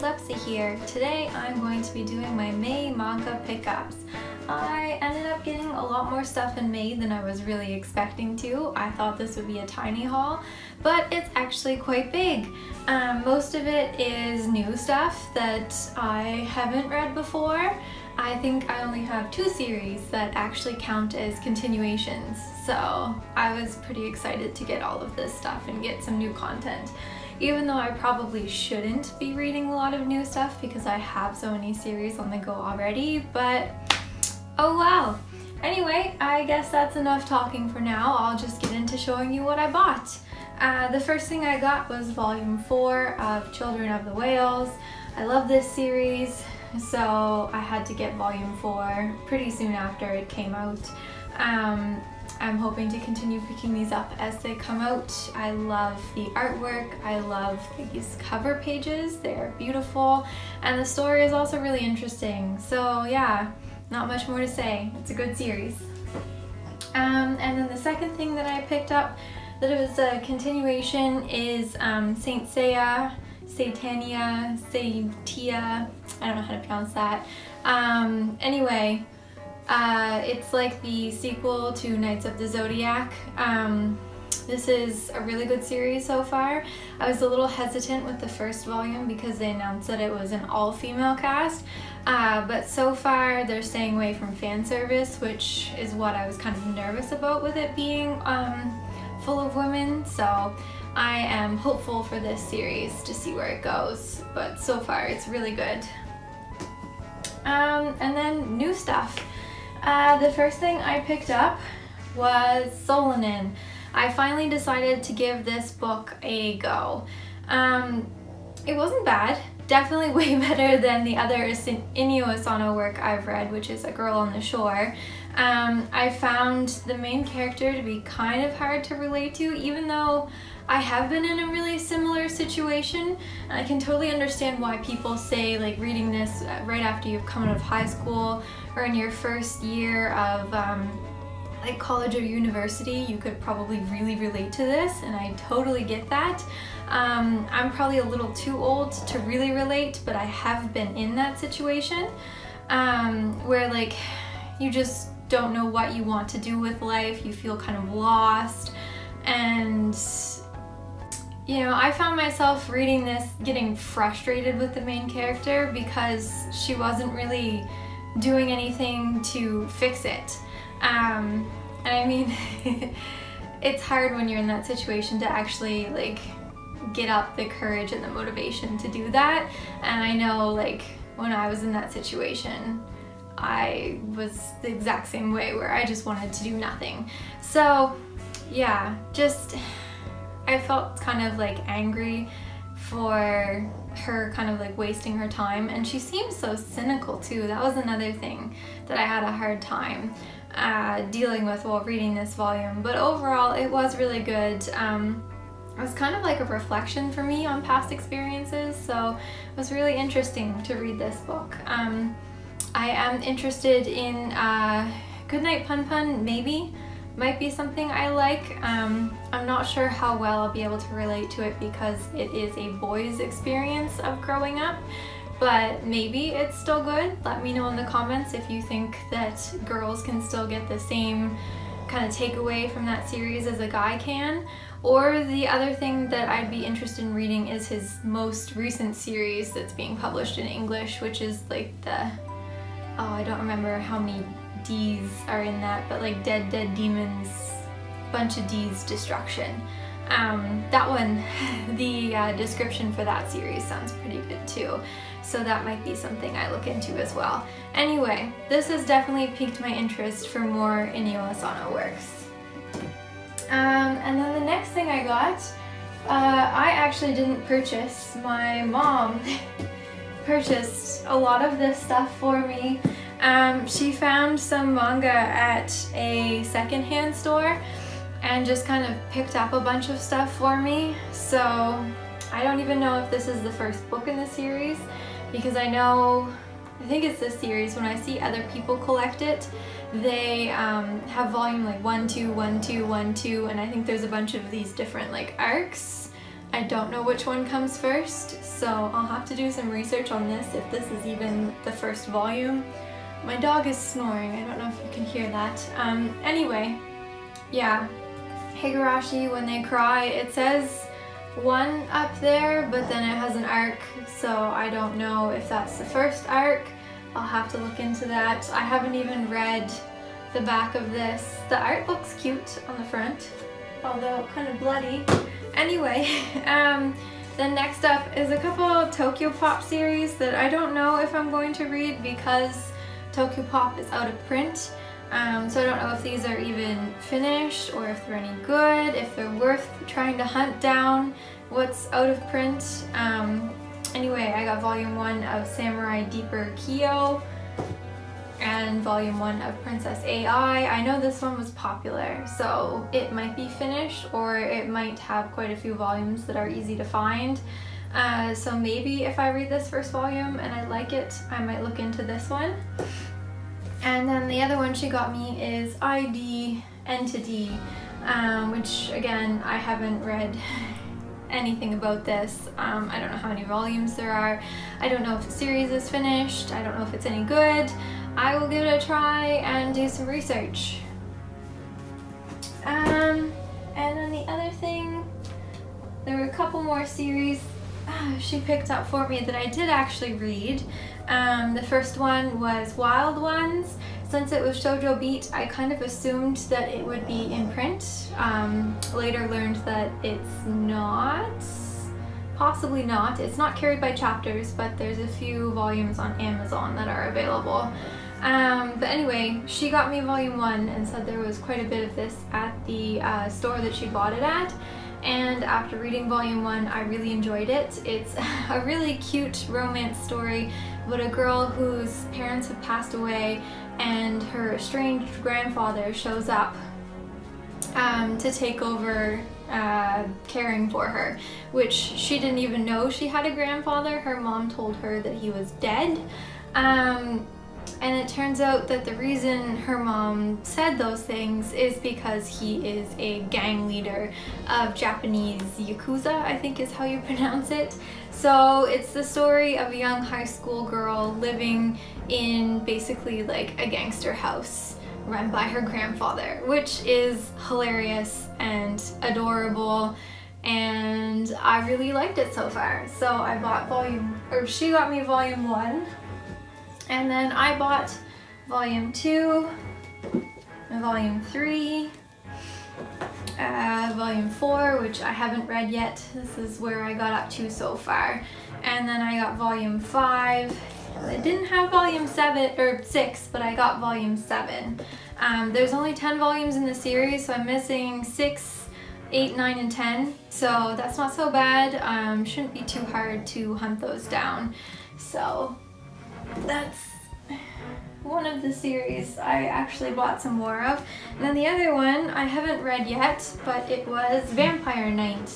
Lepsy here. Today I'm going to be doing my May manga pickups. I ended up getting a lot more stuff in May than I was really expecting to. I thought this would be a tiny haul, but it's actually quite big. Most of it is new stuff that I haven't read before. I think I only have 2 series that actually count as continuations, so I was pretty excited to get all of this stuff and get some new content. Even though I probably shouldn't be reading a lot of new stuff because I have so many series on the go already, but oh well. Anyway, I guess that's enough talking for now. I'll just get into showing you what I bought. The first thing I got was volume 4 of Children of the Whales. I love this series, so I had to get volume 4 pretty soon after it came out. I'm hoping to continue picking these up as they come out. I love the artwork, I love these cover pages, they're beautiful, and the story is also really interesting. So yeah, not much more to say, it's a good series. And then the second thing that I picked up that it was a continuation is Saint Seiya, Satania, Seiya, I don't know how to pronounce that. Anyway, it's like the sequel to Knights of the Zodiac. This is a really good series so far. I was a little hesitant with the first volume because they announced that it was an all-female cast, but so far they're staying away from fan service, which is what I was kind of nervous about with it being full of women, so I am hopeful for this series to see where it goes, but so far it's really good. And then new stuff. The first thing I picked up was Solanin. I finally decided to give this book a go. It wasn't bad, definitely way better than the other Inio Asano work I've read, which is A Girl on the Shore. I found the main character to be kind of hard to relate to, even though I have been in a really similar situation. I can totally understand why people say like reading this right after you've come out of high school or in your first year of like college or university, you could probably really relate to this, and I totally get that. I'm probably a little too old to really relate, but I have been in that situation where like you just don't know what you want to do with life, you feel kind of lost, and you know, I found myself reading this getting frustrated with the main character because she wasn't really doing anything to fix it. And I mean, it's hard when you're in that situation to actually like get up the courage and the motivation to do that. And I know like when I was in that situation, I was the exact same way where I just wanted to do nothing. So yeah, just I felt kind of like angry for her kind of like wasting her time, and she seems so cynical too. That was another thing that I had a hard time dealing with while reading this volume, but overall it was really good. It was kind of like a reflection for me on past experiences, so it was really interesting to read this book. I am interested in Goodnight Pun Pun, maybe. Might be something I like. I'm not sure how well I'll be able to relate to it because it is a boy's experience of growing up, but maybe it's still good. Let me know in the comments if you think that girls can still get the same kind of takeaway from that series as a guy can. Or the other thing that I'd be interested in reading is his most recent series that's being published in English, which is like the, oh, I don't remember how many D's are in that, but like Dead Demons, bunch of D's destruction. That one, the description for that series sounds pretty good too, so that might be something I look into as well. Anyway, this has definitely piqued my interest for more Inio Asano works. And then the next thing I got, I actually didn't purchase. My mom purchased a lot of this stuff for me. She found some manga at a secondhand store and just kind of picked up a bunch of stuff for me. So I don't even know if this is the first book in the series, because I think it's this series, when I see other people collect it, they have volume like 1, 2, 1, 2, 1, 2, and I think there's a bunch of these different like arcs I don't know which one comes first, so I'll have to do some research on this if this is even the first volume. My dog is snoring, I don't know if you can hear that. Anyway, yeah, Higurashi When They Cry, it says 1 up there, but then it has an arc, so I don't know if that's the first arc. I'll have to look into that. I haven't even read the back of this. The art looks cute on the front, although kind of bloody. Anyway, then next up is a couple Tokyo Pop series that I don't know if I'm going to read because Tokyo Pop is out of print. So I don't know if these are even finished or if they're any good, if they're worth trying to hunt down what's out of print. Anyway, I got volume 1 of Samurai Deeper Kyo and volume 1 of Princess AI. I know this one was popular, so it might be finished or it might have quite a few volumes that are easy to find. So maybe if I read this first volume and I like it, I might look into this one. And then the other one she got me is ID Entity, which again, I haven't read anything about this. I don't know how many volumes there are. I don't know if the series is finished. I don't know if it's any good. I will give it a try and do some research. And then the other thing, there were a couple more series she picked up for me that I did actually read. The first one was Wild Ones. Since it was Shoujo Beat, I kind of assumed that it would be in print. Later learned that it's not. Possibly not. It's not carried by chapters, but there's a few volumes on Amazon that are available. But anyway, she got me volume 1 and said there was quite a bit of this at the store that she bought it at. And after reading volume 1, I really enjoyed it. It's a really cute romance story about a girl whose parents have passed away and her estranged grandfather shows up to take over caring for her, which she didn't even know she had a grandfather. Her mom told her that he was dead. And it turns out that the reason her mom said those things is because he is a gang leader of Japanese Yakuza, I think is how you pronounce it. So it's the story of a young high school girl living in basically like a gangster house run by her grandfather, which is hilarious and adorable, and I really liked it so far. So I bought she got me volume 1. And then I bought volume 2, and volume 3, volume 4, which I haven't read yet. This is where I got up to so far. And then I got volume 5. I didn't have volume 7 or 6, but I got volume 7. There's only 10 volumes in the series, so I'm missing 6, 8, 9, and 10. So that's not so bad. Shouldn't be too hard to hunt those down. So that's one of the series I actually bought some more of. And then the other one I haven't read yet, but it was Vampire Night.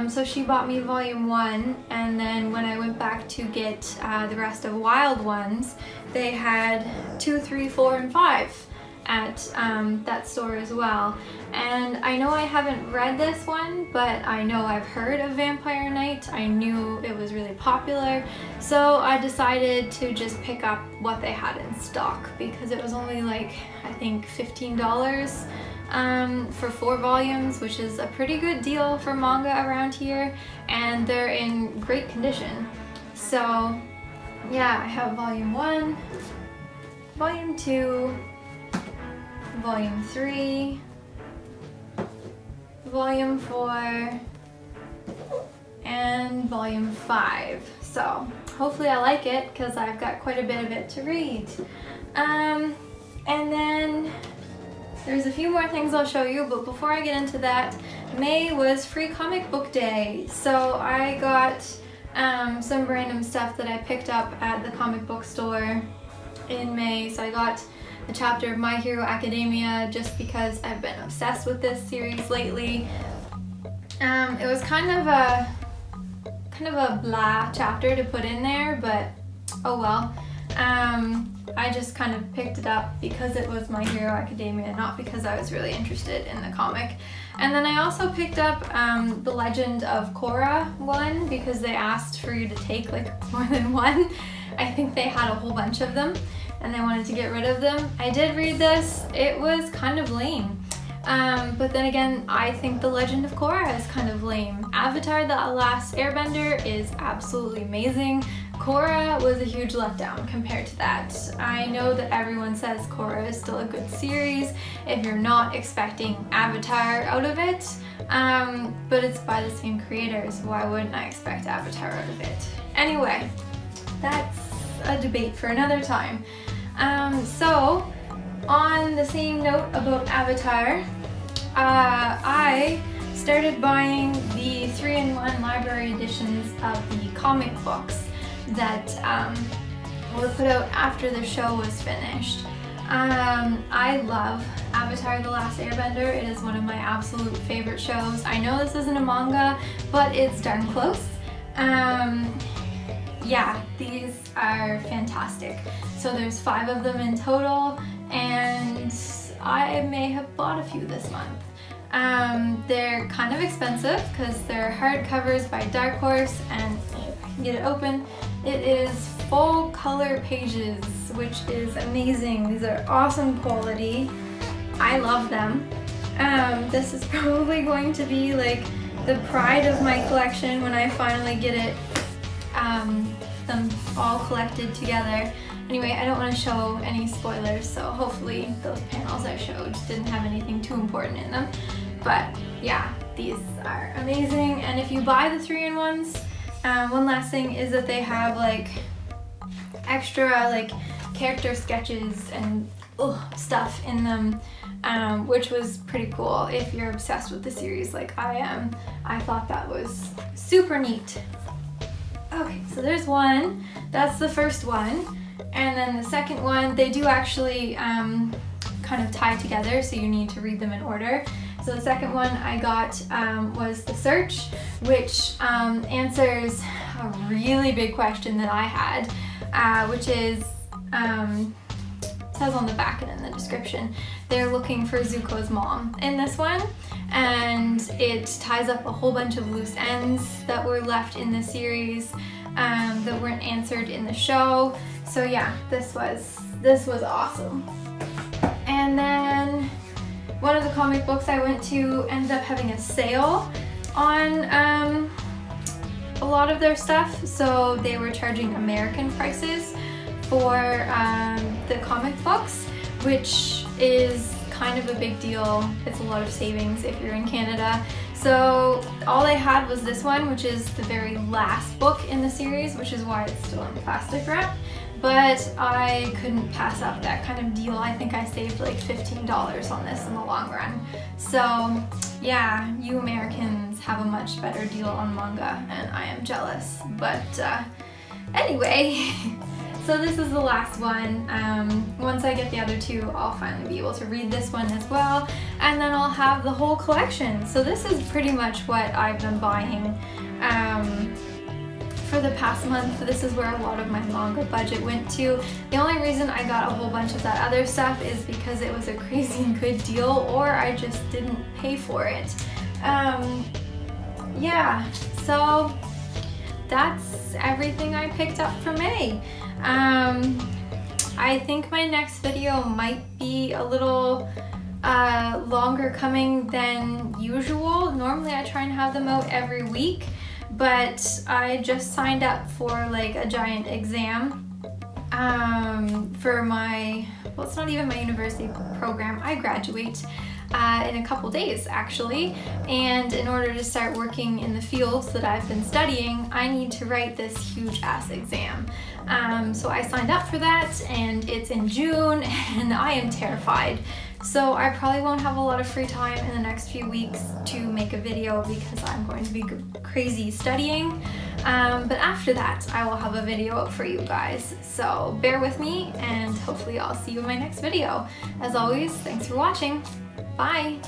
So she bought me volume 1, and then when I went back to get the rest of Wild Ones, they had 2, 3, 4, and 5 at that store as well. And I know I haven't read this one, but I know I've heard of Vampire Night. I knew it was really popular, so I decided to just pick up what they had in stock because it was only like, I think $15 for 4 volumes, which is a pretty good deal for manga around here, and they're in great condition. So yeah, I have volume 1, volume 2, volume 3, volume 4, and volume 5. So hopefully I like it because I've got quite a bit of it to read. And then there's a few more things I'll show you, but before I get into that, May was Free Comic Book Day. So I got some random stuff that I picked up at the comic book store in May. So I got a chapter of My Hero Academia just because I've been obsessed with this series lately. It was kind of a blah chapter to put in there, but oh well. I just kind of picked it up because it was My Hero Academia, not because I was really interested in the comic. And then I also picked up the Legend of Korra one because they asked for you to take like more than one. I think they had a whole bunch of them and they wanted to get rid of them. I did read this. It was kind of lame. But then again, I think The Legend of Korra is kind of lame. Avatar: The Last Airbender is absolutely amazing. Korra was a huge letdown compared to that. I know that everyone says Korra is still a good series if you're not expecting Avatar out of it, but it's by the same creators. Why wouldn't I expect Avatar out of it? Anyway, that's a debate for another time. So, on the same note about Avatar, I started buying the 3-in-1 library editions of the comic books that were put out after the show was finished. I love Avatar: The Last Airbender. It is one of my absolute favorite shows. I know this isn't a manga, but it's darn close. Yeah, these are fantastic. So there's 5 of them in total, and I may have bought a few this month. They're kind of expensive because they're hardcovers by Dark Horse, and if I can get it open, it is full color pages, which is amazing. These are awesome quality. I love them. This is probably going to be like the pride of my collection when I finally get it, them all collected together. Anyway, I don't want to show any spoilers, so hopefully those panels I showed didn't have anything too important in them. But yeah, these are amazing. And if you buy the 3-in-1s, one last thing is that they have like extra like character sketches and stuff in them, which was pretty cool if you're obsessed with the series like I am. I thought that was super neat. Okay, so there's one. That's the first one. And then the second one, they do actually kind of tie together, so you need to read them in order. So the second one I got was The Search, which answers a really big question that I had, which is, it says on the back and in the description, they're looking for Zuko's mom in this one, and it ties up a whole bunch of loose ends that were left in the series that weren't answered in the show. So yeah, this was awesome. And then one of the comic books I went to ended up having a sale on a lot of their stuff, so they were charging American prices for the comic books, which is kind of a big deal. It's a lot of savings if you're in Canada. So all I had was this one, which is the very last book in the series, which is why it's still in plastic wrap. But I couldn't pass up that kind of deal. I think I saved like $15 on this in the long run. So yeah, you Americans have a much better deal on manga, and I am jealous. But anyway, so this is the last one. Once I get the other two, I'll finally be able to read this one as well, and then I'll have the whole collection. So this is pretty much what I've been buying for the past month. This is where a lot of my manga budget went to. The only reason I got a whole bunch of that other stuff is because it was a crazy good deal, or I just didn't pay for it. Yeah, so that's everything I picked up for May. I think my next video might be a little longer coming than usual. Normally I try and have them out every week, but I just signed up for like a giant exam for my, well, it's not even my university program. I graduate in a couple days actually, and in order to start working in the fields that I've been studying, I need to write this huge ass exam. So I signed up for that, and it's in June, and I am terrified. So I probably won't have a lot of free time in the next few weeks to make a video because I'm going to be crazy studying. But after that, I will have a video up for you guys. So bear with me, and hopefully I'll see you in my next video. As always, thanks for watching. Bye!